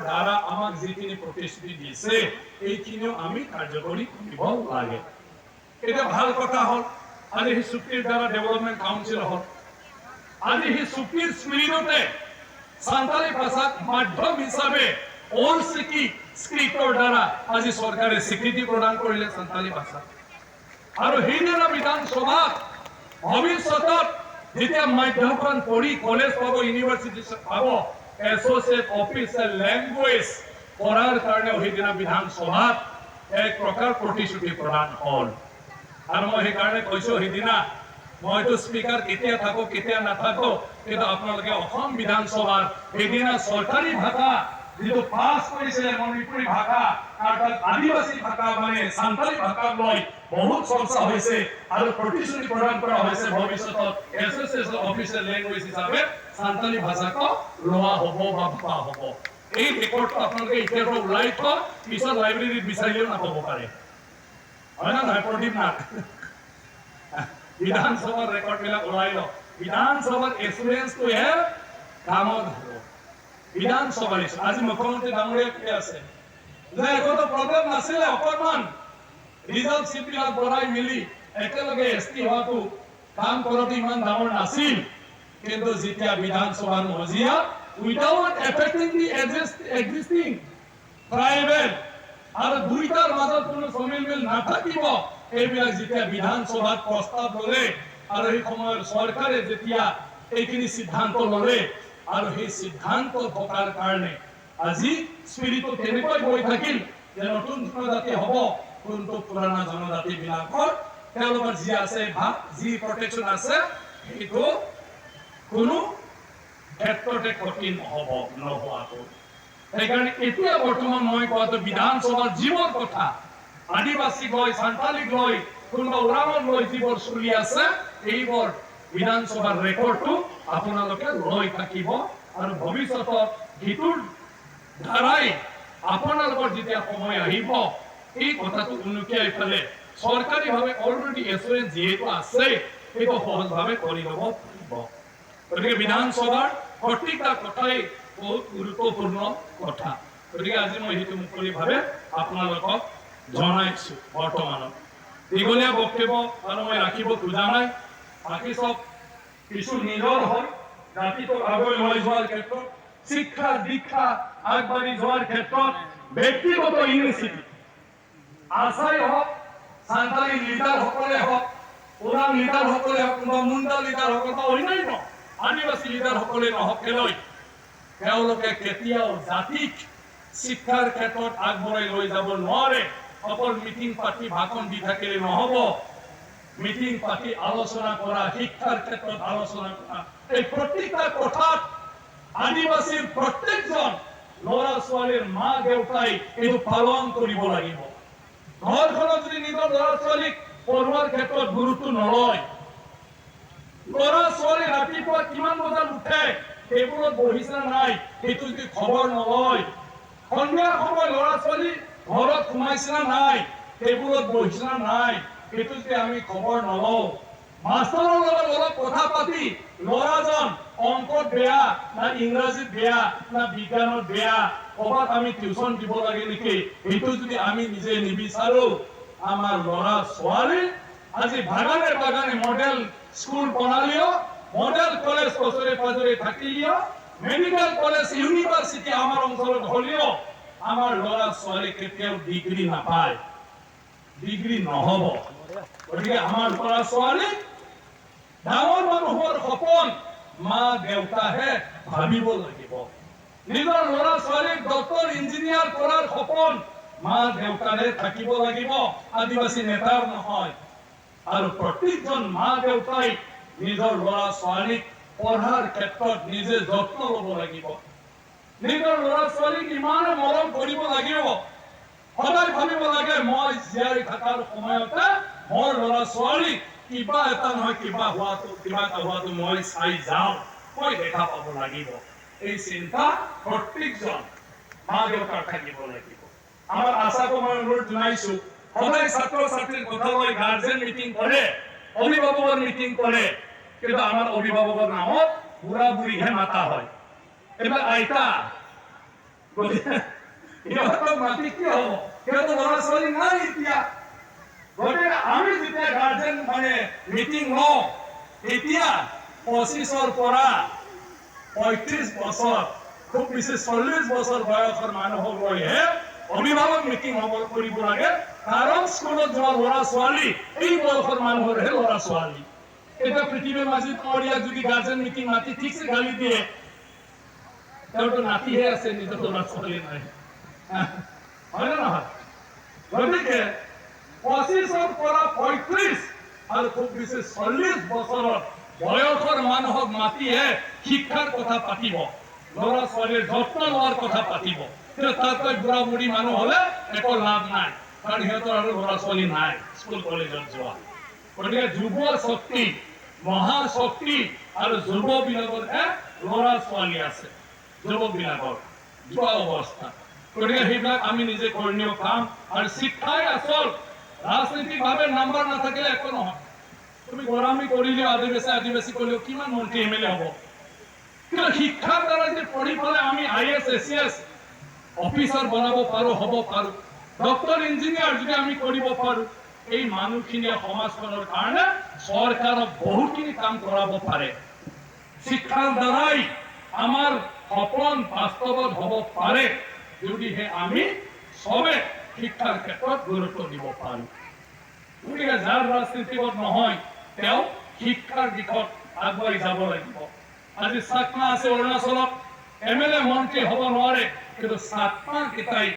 দ্বাৰা আমাক যিখিনি প্ৰতিশ্ৰুতি দিছে এইখিনিও আমি কাৰ্যকৰী কৰিব লাগে। এটা ভাল কথা হ'ল আজি সেই চুক্তিৰ দ্বাৰা ডেভেলপমেণ্ট কাউন্সিল হ'ল। আজি সেই চুক্তিৰ স্পিৰিটতে সান্তালী ভাষাক মাধ্যম হিচাপে অল স্ক্ৰিপ্টৰ দ্বাৰা আজি চৰকাৰে স্বীকৃতি প্ৰদান কৰিলে সান্তালী ভাষা। আৰু সেইদিনা বিধানসভাত ভৱিষ্যতত যেতিয়া মাধ্যমখন পঢ়ি কলেজ পাব, ইউনিভাৰ্চিটি পাব, এছ'চিয়েট অফিচিয়েল লেংগুৱেজ পঢ়াৰ কাৰণেও সেইদিনা বিধানসভাত এক প্ৰকাৰ প্ৰতিশ্ৰুতি প্ৰদান হ'ল। আৰু মই সেইকাৰণে কৈছোঁ সেইদিনা মইতো স্পীকাৰ কেতিয়া থাকো কেতিয়া নাথাকো, কিন্তু আপোনালোকে অসম বিধানসভাৰ সেইদিনা চৰকাৰী ভাষা যিটো পাছ কৰিছিলে মণিপুৰী ভাষা আৰু তাত আদিবাসী ভাষা মানে সান্তালী ভাষাক লৈ বহুত চৰ্চা হৈছে আৰু প্ৰতিশ্ৰুতি প্ৰদান কৰা হৈছে ভৱিষ্যতত এছ'চিয়েশ্যন অফিচিয়েল লেংগুৱেজ হিচাপে সান্তালী ভাষাক লোৱা হ'ব বা ভাষা হ'ব। এই ৰেকৰ্ডটো আপোনালোকে এতিয়াৰ পৰা ওলাই থোৱা, পিছত লাইব্ৰেৰীত বিচাৰিলেও নাপাব পাৰে, হয় না নহয় প্ৰদীপ নাথ? বিধানসভাৰ ৰেকৰ্ড বিলাক ওলাই লওক। বিধানসভাৰ এক্সপিৰিয়েঞ্চটোহে কামত হ'ব। বিধানসভাৰ আজি মুখ্যমন্ত্ৰী ডাঙৰীয়া কি আছে যে একোতো প্ৰব্লেম নাছিলে, অকণমান ৰিজাল্ট চিট বিলাক বঢ়াই মিলি একেলগে এছটি হোৱাটো কাম কৰোঁতে ইমান ডাঙৰ নাছিল। কিন্তু যেতিয়া বিধানসভাৰ মজিয়াত উইদাউট এফেক্টিং দি এক্সিষ্টিং ট্ৰাইবেল আৰু দুইটাৰ মাজত কোনো সমিল মিল নাথাকিব, এইবিলাক যেতিয়া বিধানসভাত প্ৰস্তাৱ ল'লে আৰু সেই সময়ৰ চৰকাৰে যেতিয়া এইখিনি সিদ্ধান্ত ল'লে আৰু সেই সিদ্ধান্ত থকাৰ কাৰণে আজি স্পিৰিটটো কেনেকৈ গৈ থাকিল যে নতুন জনজাতি হ'ব, কিন্তু পুৰণা জনজাতি বিলাকৰ তেওঁলোকৰ যি আছে যি প্ৰটেকশ্যন আছে সেইটো কোনো ক্ষেত্ৰতে ক্ষতি নহ'ব নোহোৱাটো। সেইকাৰণে এতিয়া বৰ্তমান মই কোৱাটো বিধানসভাৰ যিবোৰ কথা আদিবাসীক লৈ সান্তালীক লৈ কোনোবা ওৰামত লৈ যিবোৰ চলি আছে এইবোৰ বিধানসভাৰ ৰেকৰ্ডটো আপোনালোকে লৈ থাকিব আৰু ভৱিষ্যতত সেইটোৰ দ্বাৰাই আপোনালোকৰ যেতিয়া সময় আহিব এই কথাটো উনুকিয়াই পেলাই চৰকাৰীভাৱে অলৰেডি এছুৰেঞ্চ যিহেতু আছে সেইটো সহজভাৱে কৰি ল'ব পাৰিব। গতিকে বিধানসভাৰ প্ৰত্যেকটা কথাই বহুত গুৰুত্বপূৰ্ণ কথা। গতিকে আজি মই সেইটো মুকলিভাৱে আপোনালোকক জনাইছোঁ। বৰ্তমানত দীঘলীয়া বক্তব্য আৰু মই ৰাখিব খোজা নাই। বাকী চব কিছু নিজৰ হয়, জাতিটোক আগুৱাই লৈ যোৱাৰ ক্ষেত্ৰত, শিক্ষা দীক্ষা আগবাঢ়ি যোৱাৰ ক্ষেত্ৰত ব্যক্তিগত ইনিচিয়েটিভ আশাই হওক, সান্তালী লিডাৰসকলে হওক, ওৰাং লিডাৰসকলে হওক, কোনোবা মুণ্ডা লিডাৰসকল বা অন্যান্য আদিবাসী লিডাৰসকলে নহওক কেলৈ তেওঁলোকে কেতিয়াও জাতিক শিক্ষাৰ ক্ষেত্ৰত আগবঢ়াই লৈ যাব নোৱাৰে। অকল মিটিং পাতি ভাষণ দি থাকিলে নহ'ব। মিটিং পাতি আলোচনা কৰা, শিক্ষাৰ ক্ষেত্ৰত আলোচনা কৰা, এই প্ৰত্যেকটা কথাত আদিবাসীৰ প্ৰত্যেকজন ল'ৰা ছোৱালীৰ মা দেউতাই এইটো পালন কৰিব লাগিব। ঘৰখনত যদি নিজৰ ল'ৰা ছোৱালীক পঢ়োৱাৰ ক্ষেত্ৰত গুৰুত্ব নলয়, ল'ৰা ছোৱালী ৰাতিপুৱা কিমান বজাত উঠে সেইবোৰত বহিছে নাই সেইটো যদি খবৰ নলয়, সন্ধিয়া সময় ল'ৰা ছোৱালী ঘৰত সোমাইছে না নাই সেইবোৰত বহিছে না নাই সেইটো যদি আমি খবৰ নলওঁ, মাষ্টৰৰ লগত অলপ কথা পাতি ল'ৰাজন অংকত বেয়া না ইংৰাজীত বেয়া না বিজ্ঞানত বেয়া, ক'ৰবাত আমি টিউচন দিব লাগে নেকি সেইটো যদি আমি নিজে নিবিচাৰো, আমাৰ ল'ৰা ছোৱালী আজি বাগানে বাগানে মডেল স্কুল বনালেও, মডেল কলেজ ওচৰে পাজৰে থাকিলেও, মেডিকেল কলেজ ইউনিভাৰ্চিটি আমাৰ অঞ্চলত হ'লেও আমাৰ ল'ৰা ছোৱালী কেতিয়াও ডিগ্ৰী নাপায়, ডিগ্ৰী নহ'ব। গতিকে আমাৰ ল'ৰা ছোৱালী ডাঙৰ মানুহৰ সপোন মা দেউতাহে ভাবিব লাগিব। নিজৰ ল'ৰা ছোৱালীক ডক্তৰ ইঞ্জিনিয়াৰ কৰাৰ সপোন মা দেউতাৰে থাকিব লাগিব, আদিবাসী নেতাৰ নহয়। আৰু প্ৰত্যেকজন মা দেউতাই নিজৰ ল'ৰা ছোৱালীক পঢ়াৰ ক্ষেত্ৰত নিজে যত্ন ল'ব লাগিব। নিজৰ ল'ৰা ছোৱালীক ইমানে মৰম কৰিব লাগিব, সদায় ভাবিব লাগে মই জীয়াই থকাৰ সময়তে মোৰ ল'ৰা ছোৱালীক কিবা এটা নহয় কিবা এটা হোৱাটো মই চাই যাওঁ, মই দেখা পাব লাগিব। এই চিন্তা প্ৰত্যেকজন মা দেউতাৰ থাকিব লাগিব। আমাৰ আশাকো মই অনুৰোধ জনাইছো, সদায় ছাত্ৰ ছাত্ৰীৰ কথা লৈ গাৰ্জেন মিটিং কৰে, অভিভাৱকৰ মিটিং কৰে, কিন্তু আমাৰ অভিভাৱকৰ নামত বুঢ়া বুঢ়ীহে মাতা হয়। এইবিলাক আইতা গতিকে সিহঁতক মাতি কি হ'ব, সিহঁতৰ ল'ৰা ছোৱালী নাই এতিয়া। গতিকে আমি যেতিয়া গাৰ্জেন মানে মিটিং লওঁ, তেতিয়া 25ৰ পৰা 35 বছৰ, খুব বেছি 40 বছৰ বয়সৰ মানুহক লৈহে অভিভাৱক মিটিং কৰিব লাগে। কাৰণ স্কুলত যোৱা ল'ৰা ছোৱালী এই বয়সৰ মানুহৰহে ল'ৰা ছোৱালী। এতিয়া পৃথিৱীৰ মাজত ইয়াত যদি গাৰ্জেন মিটিং মাতি ঠিকছে গালি দিয়ে, তেওঁতো নাতিহে আছে, নিজৰ ল'ৰা ছোৱালী নাই, হয় নে নহয়? গতিকে 25ৰ পৰা 35 আৰু খুব বেছি 40 বছৰৰ বয়সৰ মানুহক মাতিহে শিক্ষাৰ কথা পাতিব, ল'ৰা ছোৱালীৰ যত্ন লোৱাৰ কথা পাতিব। কিন্তু তাতকৈ বুঢ়া বুঢ়ী মানুহ হলে একো লাভ নাই, কাৰণ সিহঁতৰ আৰু ল'ৰা ছোৱালী নাই স্কুল কলেজত যোৱা। গতিকে যুৱ শক্তি, মহাশক্তি আৰু যুৱ বিলাকৰহে ল'ৰা ছোৱালী আছে, যুৱক বিলাকৰ যোৱা অৱস্থা। গতিকে সেইবিলাক আমি নিজে কৰণীয় কাম। আৰু শিক্ষাই আচল, ৰাজনৈতিকভাৱে নাম্বাৰ নাথাকিলে একো নহয়। তুমি গৰামী কৰিলেও আদিবাসী কৰিলেও কিমান মন্ত্ৰী এমএলএ হ'ব? কিন্তু শিক্ষাৰ দ্বাৰা যে পঢ়ি পেলাই আমি IAS SCS অফিচাৰ বনাব পাৰো, হ'ব পাৰো, ডক্টৰ ইঞ্জিনিয়াৰ যদি আমি কৰিব পাৰো, এই মানুহখিনিয়ে সমাজখনৰ কাৰণে চৰকাৰক বহুখিনি কাম কৰাব পাৰে। শিক্ষাৰ দ্বাৰাই আমাৰ সপোন বাস্তৱত হ'ব পাৰে, যদিহে আমি সবে শিক্ষাৰ ক্ষেত্ৰত গুৰুত্ব দিব পাৰো। গতিকে যাৰ ৰাজনীতিত নহয়, তেওঁ শিক্ষাৰ দিশত আগুৱাই যাব লাগিব। আজি চাকমা আছে অৰুণাচলত, MLA মন্ত্ৰী হ'ব নোৱাৰে, কিন্তু চাকমা কেইটাই